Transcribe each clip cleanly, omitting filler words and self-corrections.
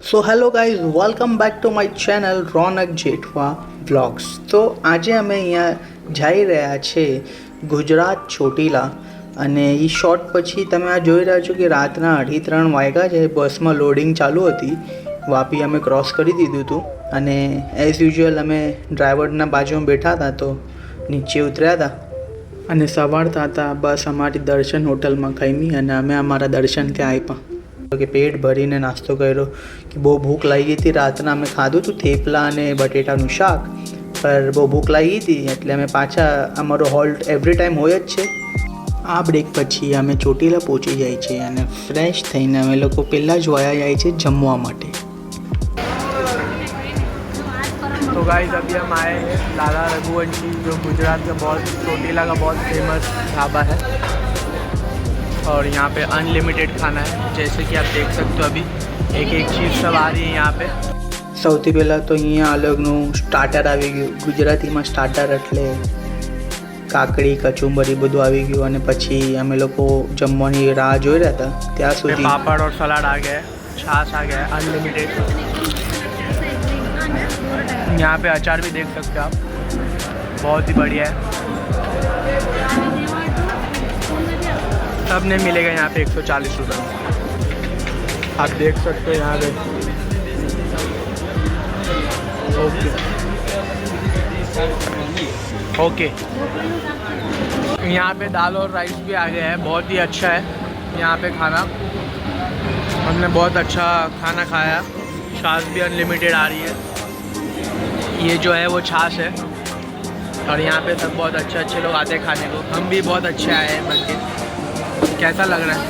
So hello guys, welcome back to my channel Ronak Jethwa vlogs. તો આજે અમે અહીંયા જઈ રહ્યા છે ગુજરાત ચોટીલા, અને એ શોર્ટ પછી તમે આ જોઈ રહ્યા છો કે રાતના 2:30 વાગ્યા છે. બસમાં લોડિંગ ચાલુ હતી, વાપી અમે ક્રોસ કરી દીધું હતું, અને એઝ યુઝ્યુઅલ અમે ડ્રાઈવરના બાજુમાં બેઠા હતા તો નીચે ઉતર્યા હતા અને સવાર થતા બસ અમારી દર્શન હોટલમાં ખમી અને અમે અમારા દર્શન ત્યાં આપ્યા કે પેટ ભરીને નાસ્તો કર્યો કે બહુ ભૂખ લાગી હતી. રાતના અમે ખાધું હતું થેપલા અને બટેટાનું શાક, પર બહુ ભૂખ લાગી હતી એટલે અમે પાછા, અમારો હોલ્ટ એવરી ટાઈમ હોય જ છે. આ બ્રેક પછી અમે ચોટીલા પહોંચી જાય છે અને ફ્રેશ થઈને અમે લોકો પહેલાં જ વયા જાય છે જમવા માટે. तो गाइस अभी हम आए हैं लाला रघुवंशी, जो गुजरात का बहुत चोटीला का बहुत फेमस ढाबा है, और यहाँ पे अनलिमिटेड खाना है. जैसे कि आप देख सकते हो अभी एक चीज़ सब आ रही है यहाँ पे. સૌથી પહેલાં તો અહીંયા અલગનું સ્ટાર્ટર આવી ગયું. ગુજરાતીમાં સ્ટાર્ટર એટલે કાકડી કચુંબરી બધું આવી ગયું, અને પછી અમે લોકો જમવાની રાહ જોઈ રહ્યા હતા ત્યાં સુધી पापड़ और सलाद आ गया है, छाछ आ गया है अनलिमिटेड. यहाँ पे अचार भी देख सकते हो आप, बहुत ही बढ़िया है. सब ने मिलेगा यहाँ पे 140 रुपये में. आप देख सकते हो यहाँ पे. ओके ओके, यहाँ पे दाल और राइस भी आ गया है. बहुत ही अच्छा है यहाँ पे खाना. हमने बहुत अच्छा खाना खाया. छाछ भी अनलिमिटेड आ रही है. ये जो है वो छाछ है, और यहाँ पे सब बहुत अच्छे लोग आते हैं खाने को. हम भी बहुत अच्छे आए हैं बन के. कैसा लग रहा है?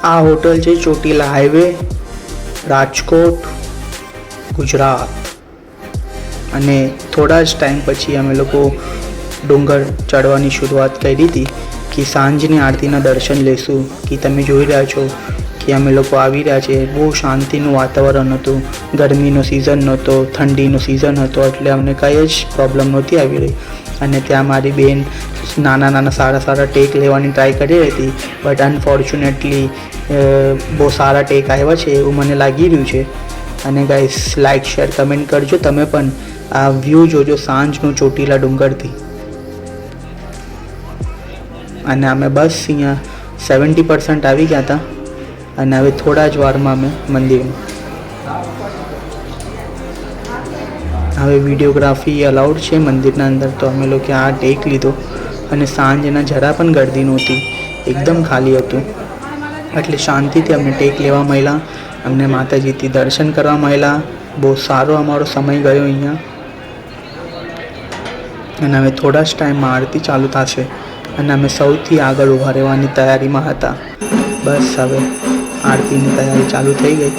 આ હોટલ છે ચોટીલા હાઈવે, રાજકોટ, ગુજરાત. અને થોડા જ ટાઈમ પછી અમે લોકો ડુંગર ચડવાની શરૂઆત કરી હતી કે સાંજની આરતીના દર્શન લેશું. કે તમે જોઈ રહ્યા છો કે અમે લોકો આવી રહ્યા છે. બહુ શાંતિનું વાતાવરણ હતું, ગરમીનો સિઝન નહોતો, ઠંડીનો સિઝન હતો, એટલે અમને કંઈ જ પ્રોબ્લેમ નહોતી આવી રહી. અને ત્યાં મારી બેન નાના સારા ટેક લેવાની ટ્રાય કરી રહી હતી, બટ અનફોર્ચ્યુનેટલી બહુ સારા ટેક આવ્યા છે એવું મને લાગી રહ્યું છે. અને ગાઈસ, લાઇક શેર કમેન્ટ કરજો. તમે પણ આ વ્યૂ જોજો સાંજનું ચોટીલા ડુંગરથી. અને અમે બસ અહીંયા 70% આવી ગયા હતા, અને હવે થોડા જ વારમાં અમે મંદિરમાં. હવે વિડીયોગ્રાફી અલાઉડ છે મંદિરના અંદર, તો અમે લોકો આ ટેક લીધો. અને સાંજના જરા પણ ગર્દી નહોતી, એકદમ ખાલી હતું, એટલે શાંતિથી અમને ટેક લેવા મળ્યા, અમને માતાજીથી દર્શન કરવા મળ્યા. બહુ સારો અમારો સમય ગયો અહીંયા. અને હવે થોડા જ ટાઈમમાં આરતી ચાલુ થશે, અને અમે સૌથી આગળ ઊભા રહેવાની તૈયારીમાં હતા. બસ હવે આરતીની તૈયારી ચાલુ થઈ ગઈ.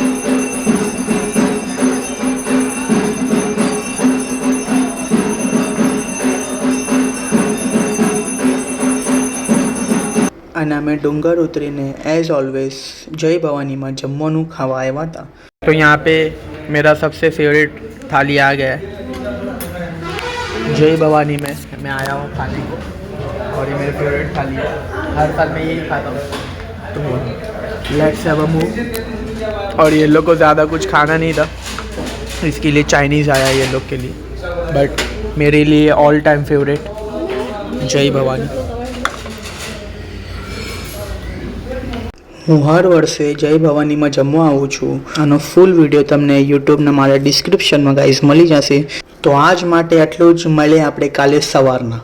અને અમે ડુંગર ઉતરીને એઝ ઓલવેઝ જય ભવાનીમાં જમવાનું ખાવા આવ્યા હતા. तो यहाँ पे मेरा सबसे फेवरेट थाली आ गया है. जय भवानी में मैं आया हूँ खाने को, और ये मेरी फेवरेट थाली है. हर साल मैं यही खाता हूँ. तो लेट्स हैव अ मूव. और ये लोग को ज़्यादा कुछ खाना नहीं था, इसके लिए चाइनीज़ आया ये लोग के लिए, बट मेरे लिए ऑल टाइम फेवरेट जय भवानी. હું હર વર્ષે જય ભવાનીમાં જમવા આવું છું. આનો ફૂલ વિડીયો તમને યુટ્યુબના મારા ડિસ્ક્રિપ્શનમાં ગાઈઝ મળી જશે. તો આજ માટે આટલું જ. મળે આપણે કાલે સવારના.